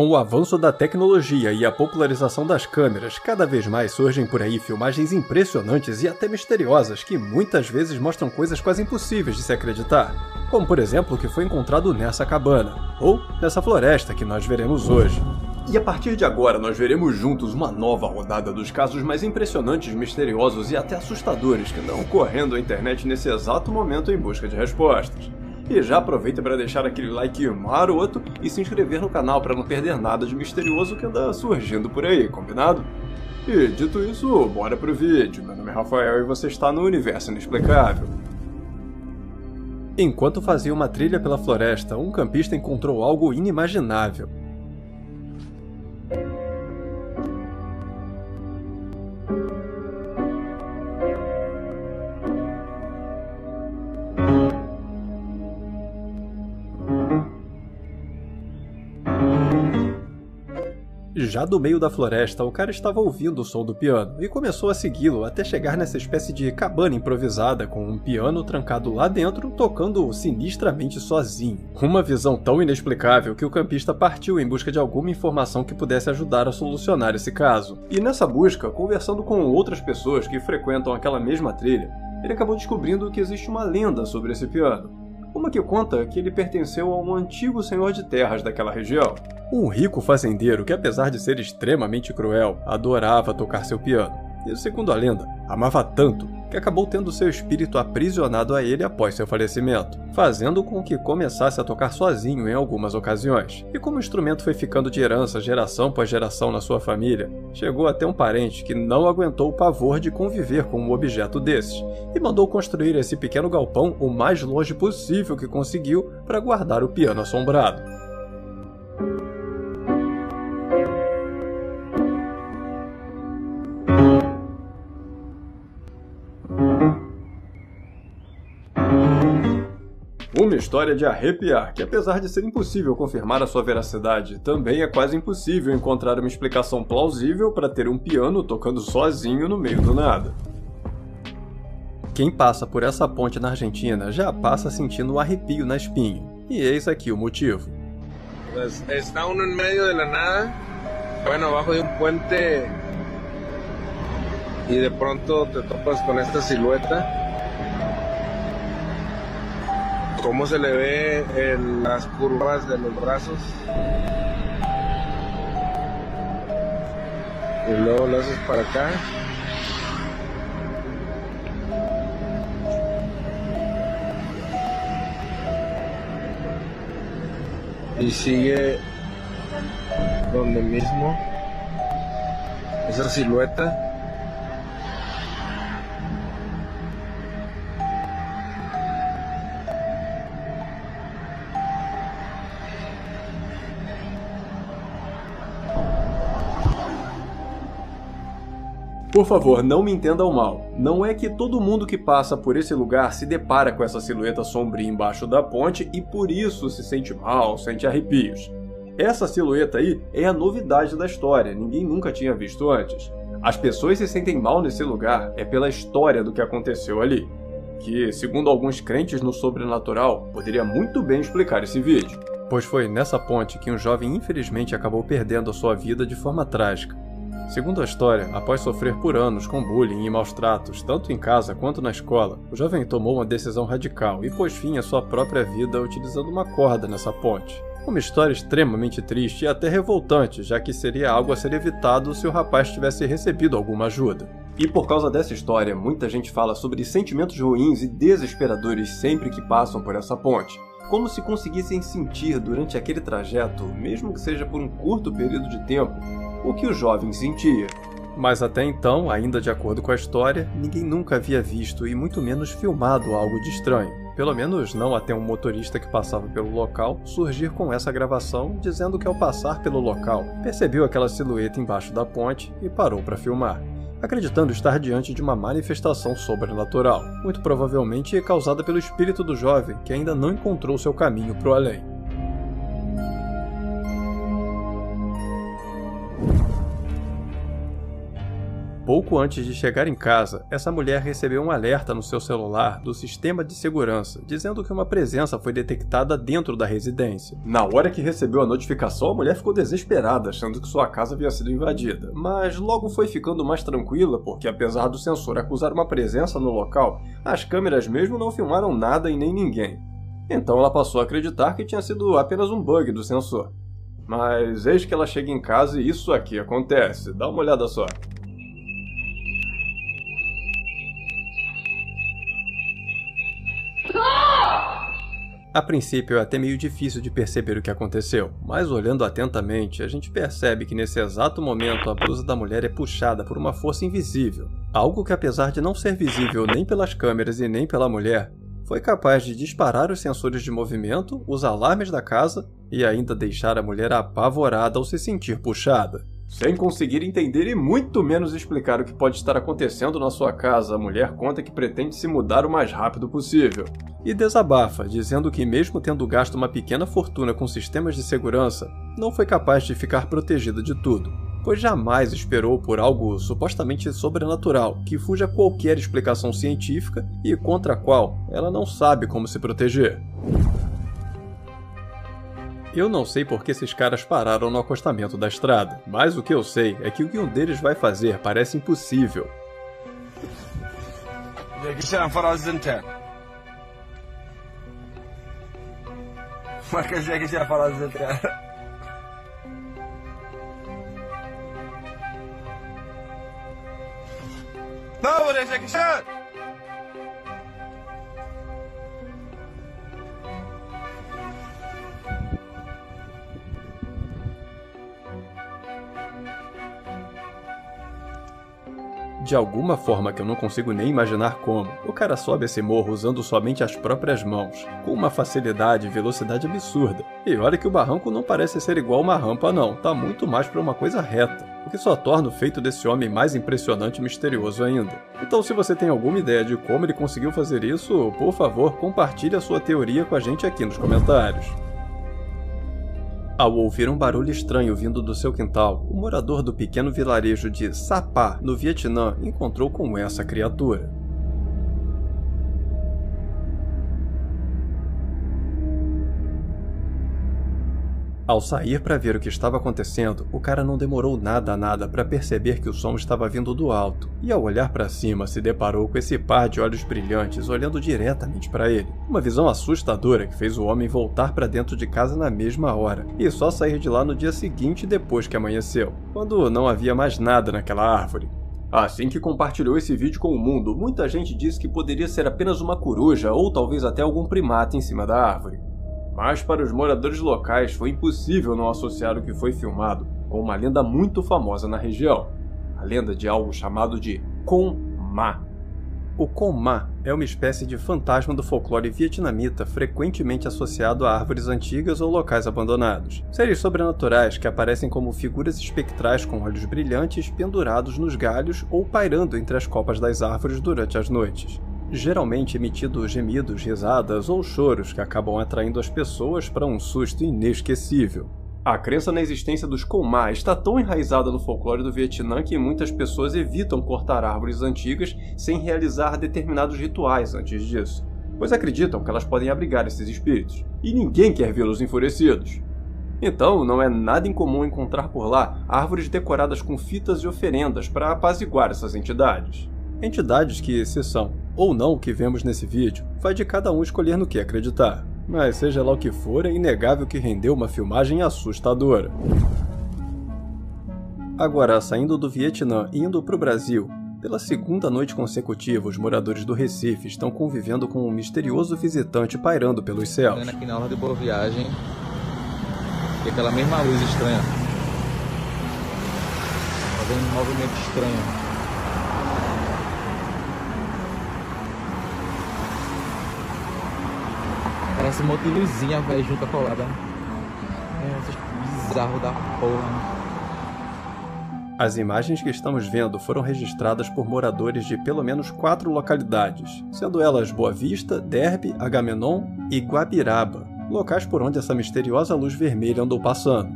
Com o avanço da tecnologia e a popularização das câmeras, cada vez mais surgem por aí filmagens impressionantes e até misteriosas que muitas vezes mostram coisas quase impossíveis de se acreditar, como por exemplo o que foi encontrado nessa cabana, ou nessa floresta que nós veremos hoje. E a partir de agora nós veremos juntos uma nova rodada dos casos mais impressionantes, misteriosos e até assustadores que andam correndo a internet nesse exato momento em busca de respostas. E já aproveita para deixar aquele like maroto e se inscrever no canal para não perder nada de misterioso que anda surgindo por aí, combinado? E dito isso, bora pro vídeo. Meu nome é Rafael e você está no Universo Inexplicável. Enquanto fazia uma trilha pela floresta, um campista encontrou algo inimaginável. Já do meio da floresta, o cara estava ouvindo o som do piano e começou a segui-lo até chegar nessa espécie de cabana improvisada com um piano trancado lá dentro, tocando sinistramente sozinho. Uma visão tão inexplicável que o campista partiu em busca de alguma informação que pudesse ajudar a solucionar esse caso. E nessa busca, conversando com outras pessoas que frequentam aquela mesma trilha, ele acabou descobrindo que existe uma lenda sobre esse piano. Uma que conta que ele pertenceu a um antigo senhor de terras daquela região. Um rico fazendeiro que, apesar de ser extremamente cruel, adorava tocar seu piano. E, segundo a lenda, amava tanto que acabou tendo seu espírito aprisionado a ele após seu falecimento, fazendo com que começasse a tocar sozinho em algumas ocasiões. E como o instrumento foi ficando de herança geração após geração na sua família, chegou até um parente que não aguentou o pavor de conviver com um objeto desses, e mandou construir esse pequeno galpão o mais longe possível que conseguiu para guardar o piano assombrado. Uma história de arrepiar, que apesar de ser impossível confirmar a sua veracidade, também é quase impossível encontrar uma explicação plausível para ter um piano tocando sozinho no meio do nada. Quem passa por essa ponte na Argentina já passa sentindo um arrepio na espinha, e eis aqui o motivo. Está uno en medio de la nada, bueno, abajo de un puente, y de pronto te topas con esta silueta. Cómo se le ve en las curvas de los brazos. Y luego lo haces para acá. Y sigue donde mismo esa silueta. Por favor, não me entendam mal. Não é que todo mundo que passa por esse lugar se depara com essa silhueta sombria embaixo da ponte e por isso se sente mal, sente arrepios. Essa silhueta aí é a novidade da história, ninguém nunca tinha visto antes. As pessoas se sentem mal nesse lugar é pela história do que aconteceu ali, que, segundo alguns crentes no sobrenatural, poderia muito bem explicar esse vídeo. Pois foi nessa ponte que um jovem infelizmente acabou perdendo a sua vida de forma trágica. Segundo a história, após sofrer por anos com bullying e maus tratos, tanto em casa quanto na escola, o jovem tomou uma decisão radical e pôs fim à sua própria vida utilizando uma corda nessa ponte. Uma história extremamente triste e até revoltante, já que seria algo a ser evitado se o rapaz tivesse recebido alguma ajuda. E por causa dessa história, muita gente fala sobre sentimentos ruins e desesperadores sempre que passam por essa ponte, como se conseguissem sentir durante aquele trajeto, mesmo que seja por um curto período de tempo, o que o jovem sentia. Mas até então, ainda de acordo com a história, ninguém nunca havia visto e muito menos filmado algo de estranho. Pelo menos não até um motorista que passava pelo local surgir com essa gravação dizendo que ao passar pelo local percebeu aquela silhueta embaixo da ponte e parou para filmar, acreditando estar diante de uma manifestação sobrenatural, muito provavelmente causada pelo espírito do jovem que ainda não encontrou seu caminho para o além. Pouco antes de chegar em casa, essa mulher recebeu um alerta no seu celular do sistema de segurança, dizendo que uma presença foi detectada dentro da residência. Na hora que recebeu a notificação, a mulher ficou desesperada, achando que sua casa havia sido invadida. Mas logo foi ficando mais tranquila, porque apesar do sensor acusar uma presença no local, as câmeras mesmo não filmaram nada e nem ninguém. Então ela passou a acreditar que tinha sido apenas um bug do sensor. Mas eis que ela chega em casa e isso aqui acontece. Dá uma olhada só. A princípio é até meio difícil de perceber o que aconteceu, mas olhando atentamente, a gente percebe que nesse exato momento a blusa da mulher é puxada por uma força invisível. Algo que, apesar de não ser visível nem pelas câmeras e nem pela mulher, foi capaz de disparar os sensores de movimento, os alarmes da casa e ainda deixar a mulher apavorada ao se sentir puxada. Sem conseguir entender e muito menos explicar o que pode estar acontecendo na sua casa, a mulher conta que pretende se mudar o mais rápido possível. E desabafa, dizendo que mesmo tendo gasto uma pequena fortuna com sistemas de segurança, não foi capaz de ficar protegida de tudo, pois jamais esperou por algo supostamente sobrenatural, que fuja a qualquer explicação científica e contra a qual ela não sabe como se proteger. Eu não sei por que esses caras pararam no acostamento da estrada, mas o que eu sei é que o que um deles vai fazer parece impossível. De alguma forma que eu não consigo nem imaginar como, o cara sobe esse morro usando somente as próprias mãos, com uma facilidade e velocidade absurda. E olha que o barranco não parece ser igual uma rampa não, tá muito mais para uma coisa reta, o que só torna o feito desse homem mais impressionante e misterioso ainda. Então se você tem alguma ideia de como ele conseguiu fazer isso, por favor, compartilhe a sua teoria com a gente aqui nos comentários. Ao ouvir um barulho estranho vindo do seu quintal, o morador do pequeno vilarejo de Sapa, no Vietnã, encontrou com essa criatura. Ao sair para ver o que estava acontecendo, o cara não demorou nada para perceber que o som estava vindo do alto, e ao olhar para cima se deparou com esse par de olhos brilhantes olhando diretamente para ele. Uma visão assustadora que fez o homem voltar para dentro de casa na mesma hora, e só sair de lá no dia seguinte depois que amanheceu, quando não havia mais nada naquela árvore. Assim que compartilhou esse vídeo com o mundo, muita gente disse que poderia ser apenas uma coruja ou talvez até algum primata em cima da árvore. Mas para os moradores locais foi impossível não associar o que foi filmado com uma lenda muito famosa na região, a lenda de algo chamado de Con Ma. O Con Ma é uma espécie de fantasma do folclore vietnamita frequentemente associado a árvores antigas ou locais abandonados. Seres sobrenaturais que aparecem como figuras espectrais com olhos brilhantes pendurados nos galhos ou pairando entre as copas das árvores durante as noites. Geralmente emitindo gemidos, risadas ou choros que acabam atraindo as pessoas para um susto inesquecível. A crença na existência dos Con Ma está tão enraizada no folclore do Vietnã que muitas pessoas evitam cortar árvores antigas sem realizar determinados rituais antes disso, pois acreditam que elas podem abrigar esses espíritos, e ninguém quer vê-los enfurecidos. Então, não é nada incomum encontrar por lá árvores decoradas com fitas e oferendas para apaziguar essas entidades. Entidades que, se são ou não o que vemos nesse vídeo, vai de cada um escolher no que acreditar. Mas seja lá o que for, é inegável que rendeu uma filmagem assustadora. Agora, saindo do Vietnã e indo para o Brasil, pela segunda noite consecutiva, os moradores do Recife estão convivendo com um misterioso visitante pairando pelos céus. Aqui na hora de Boa Viagem, e aquela mesma luz estranha, fazendo um movimento estranho. Parece um monte de luzinha, velho, junto colada. É bizarro da porra. As imagens que estamos vendo foram registradas por moradores de pelo menos 4 localidades, sendo elas Boa Vista, Derby, Agamenon e Guabiraba, locais por onde essa misteriosa luz vermelha andou passando.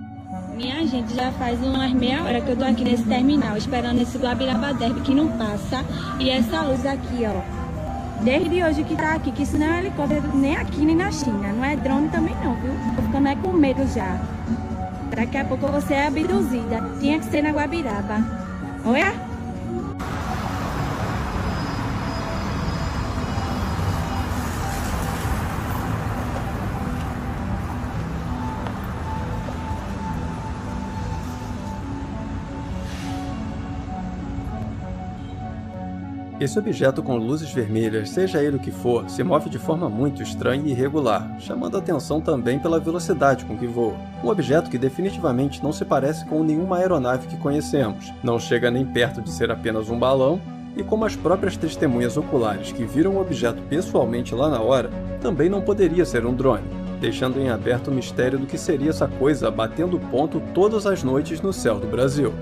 Minha gente, já faz umas meia hora que eu tô aqui nesse terminal, esperando esse Guabiraba Derby que não passa. E essa luz aqui, ó. Desde hoje que tá aqui, que isso não é helicóptero nem aqui nem na China. Não é drone também não, viu? Tô ficando com medo já. Daqui a pouco você é abduzida. Tinha que ser na Guabiraba. Olha! Esse objeto com luzes vermelhas, seja ele o que for, se move de forma muito estranha e irregular, chamando a atenção também pela velocidade com que voa. Um objeto que definitivamente não se parece com nenhuma aeronave que conhecemos, não chega nem perto de ser apenas um balão, e como as próprias testemunhas oculares que viram o objeto pessoalmente lá na hora, também não poderia ser um drone, deixando em aberto o mistério do que seria essa coisa batendo ponto todas as noites no céu do Brasil.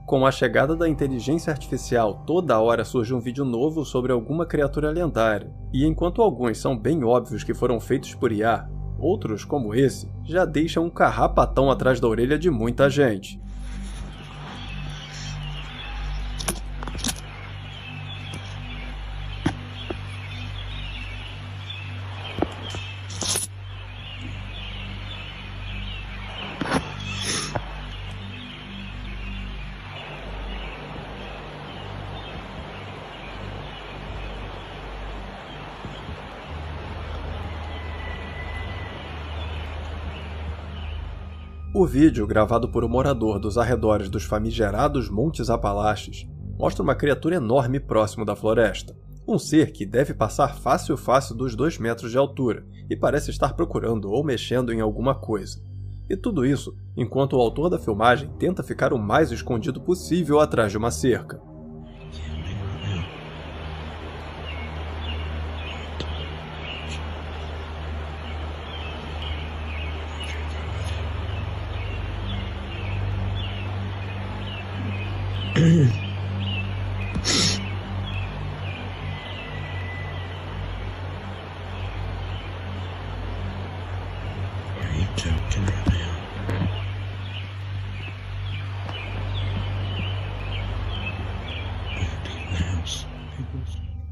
Com a chegada da inteligência artificial, toda hora surge um vídeo novo sobre alguma criatura lendária. E enquanto alguns são bem óbvios que foram feitos por IA, outros, como esse, já deixam um carrapatão atrás da orelha de muita gente. O vídeo, gravado por um morador dos arredores dos famigerados Montes Apalaches, mostra uma criatura enorme próximo da floresta. Um ser que deve passar fácil dos 2 metros de altura e parece estar procurando ou mexendo em alguma coisa. E tudo isso enquanto o autor da filmagem tenta ficar o mais escondido possível atrás de uma cerca.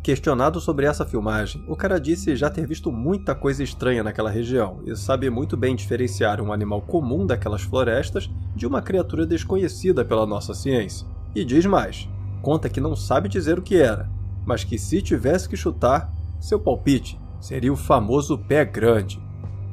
Questionado sobre essa filmagem, o cara disse já ter visto muita coisa estranha naquela região e sabe muito bem diferenciar um animal comum daquelas florestas de uma criatura desconhecida pela nossa ciência. E diz mais, conta que não sabe dizer o que era, mas que se tivesse que chutar, seu palpite seria o famoso pé grande,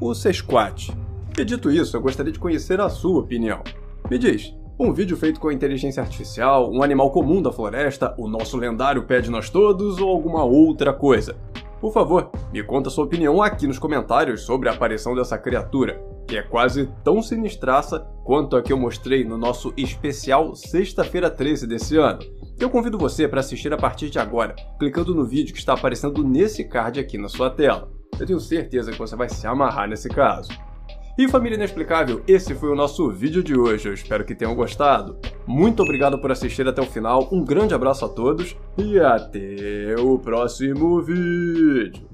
o Sasquatch. E dito isso, eu gostaria de conhecer a sua opinião. Me diz, um vídeo feito com inteligência artificial, um animal comum da floresta, o nosso lendário pé de nós todos ou alguma outra coisa? Por favor, me conta sua opinião aqui nos comentários sobre a aparição dessa criatura, que é quase tão sinistraça quanto a que eu mostrei no nosso especial Sexta-feira 13 desse ano. Eu convido você para assistir a partir de agora, clicando no vídeo que está aparecendo nesse card aqui na sua tela. Eu tenho certeza que você vai se amarrar nesse caso. E família inexplicável, esse foi o nosso vídeo de hoje, eu espero que tenham gostado. Muito obrigado por assistir até o final, um grande abraço a todos e até o próximo vídeo.